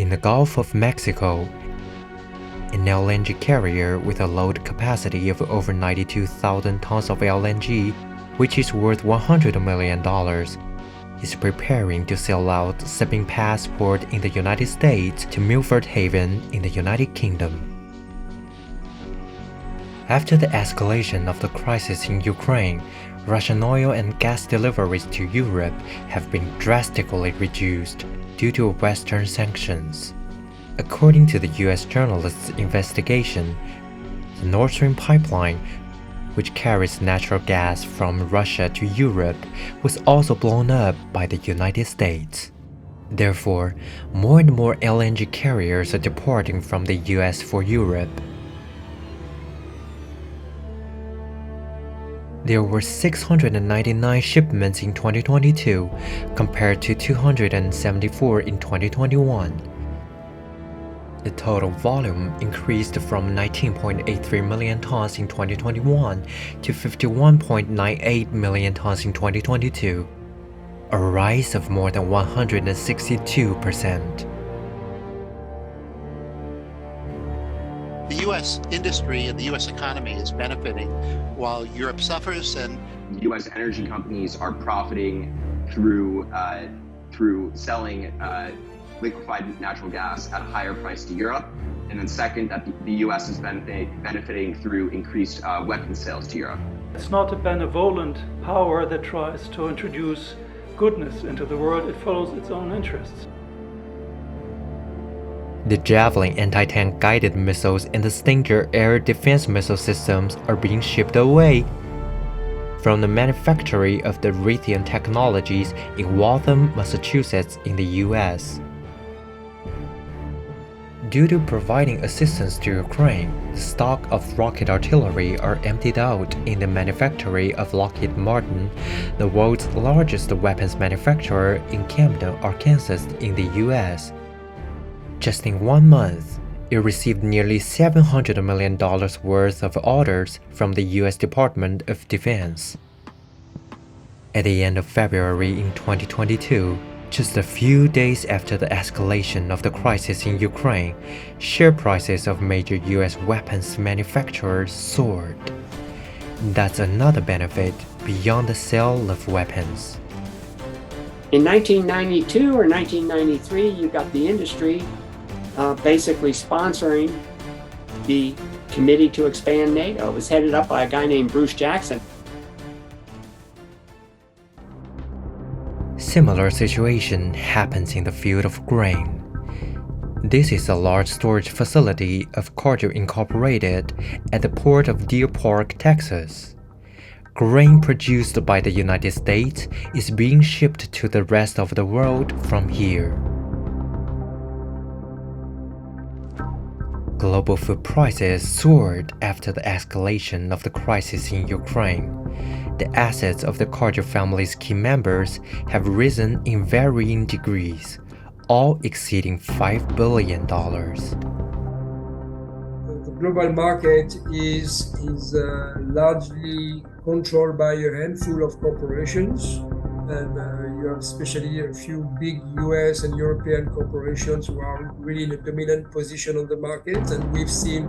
In the Gulf of Mexico, an LNG carrier with a load capacity of over 92,000 tons of LNG, which is worth $100 million, is preparing to sell out shipping passport in the United States to Milford Haven in the United Kingdom. After the escalation of the crisis in Ukraine, Russian oil and gas deliveries to Europe have been drastically reduced due to Western sanctions. According to the US journalist's investigation, the Nord Stream pipeline, which carries natural gas from Russia to Europe, was also blown up by the United States. Therefore, more and more LNG carriers are departing from the US for Europe. There were 699 shipments in 2022 compared to 274 in 2021. The total volume increased from 19.83 million tons in 2021 to 51.98 million tons in 2022, a rise of more than 162%. The U.S. industry and the U.S. economy is benefiting while Europe suffers, and U.S. energy companies are profiting through selling liquefied natural gas at a higher price to Europe. And then second, that the U.S. is benefiting through increased weapons sales to Europe. It's not a benevolent power that tries to introduce goodness into the world. It follows its own interests. The Javelin anti-tank guided missiles and the Stinger air defense missile systems are being shipped away from the manufactory of the Raytheon Technologies in Waltham, Massachusetts in the US. Due to providing assistance to Ukraine, the stock of rocket artillery are emptied out in the manufactory of Lockheed Martin, the world's largest weapons manufacturer in Camden, Arkansas in the US. Just in 1 month, it received nearly $700 million worth of orders from the US Department of Defense. At the end of February in 2022, just a few days after the escalation of the crisis in Ukraine, share prices of major US weapons manufacturers soared. That's another benefit beyond the sale of weapons. In 1992 or 1993, you got the industry basically sponsoring the Committee to Expand NATO. It was headed up by a guy named Bruce Jackson. Similar situation happens in the field of grain. This is a large storage facility of Cargill Incorporated at the port of Deer Park, Texas. Grain produced by the United States is being shipped to the rest of the world from here. Global food prices soared after the escalation of the crisis in Ukraine. The assets of the Cargill family's key members have risen in varying degrees, all exceeding $5 billion. The global market is largely controlled by a handful of corporations, and you have especially a few big US and European corporations who are really in a dominant position on the market, and we've seen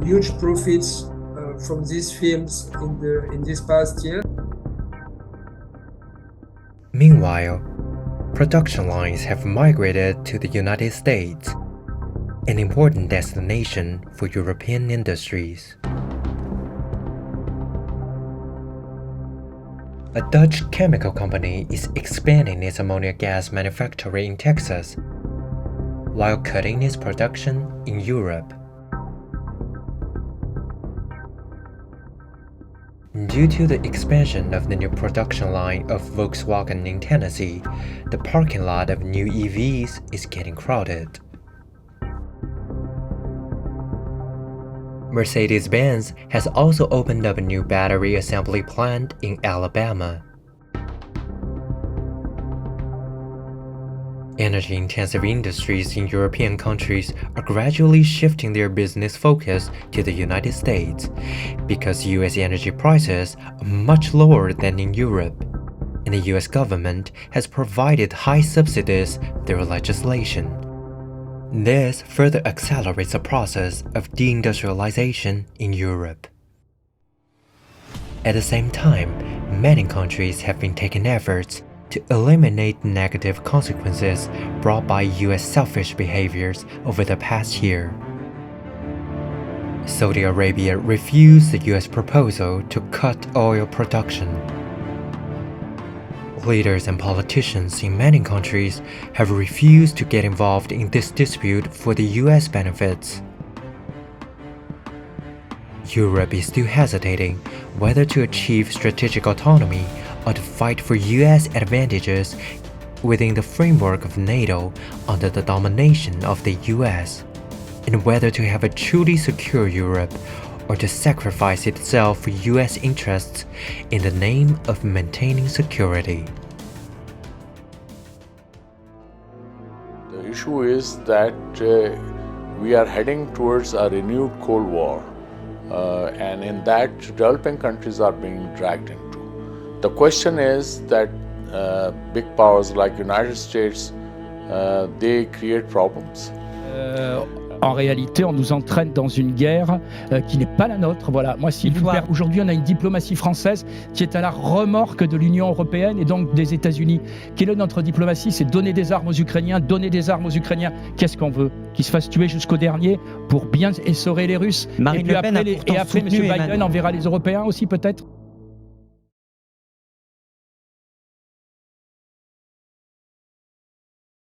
huge profits from these firms in this past year. Meanwhile, production lines have migrated to the United States, an important destination for European industries. A Dutch chemical company is expanding its ammonia gas manufacturing in Texas, while cutting its production in Europe. Due to the expansion of the new production line of Volkswagen in Tennessee, the parking lot of new EVs is getting crowded. Mercedes-Benz has also opened up a new battery assembly plant in Alabama. Energy-intensive industries in European countries are gradually shifting their business focus to the United States because US energy prices are much lower than in Europe, and the US government has provided high subsidies through legislation. This further accelerates the process of deindustrialization in Europe. At the same time, many countries have been taking efforts to eliminate negative consequences brought by US selfish behaviors over the past year. Saudi Arabia refused the US proposal to cut oil production. Leaders and politicians in many countries have refused to get involved in this dispute for the US benefits. Europe is still hesitating whether to achieve strategic autonomy or to fight for US advantages within the framework of NATO under the domination of the US, and whether to have a truly secure Europe or to sacrifice itself for US interests in the name of maintaining security. The issue is that we are heading towards a renewed Cold War, and in that developing countries are being dragged into. The question is that big powers like United States, they create problems. En réalité, on nous entraîne dans une guerre qui n'est pas la nôtre. Voilà. Moi, aujourd'hui, on a une diplomatie française qui est à la remorque de l'Union européenne et donc des États-Unis. Quelle est notre diplomatie? C'est donner des armes aux Ukrainiens, donner des armes aux Ukrainiens. Qu'est-ce qu'on veut? Qu'ils se fassent tuer jusqu'au dernier pour bien essorer les Russes. Marine Le Pen et après, M. Biden enverra les Européens aussi, peut-être?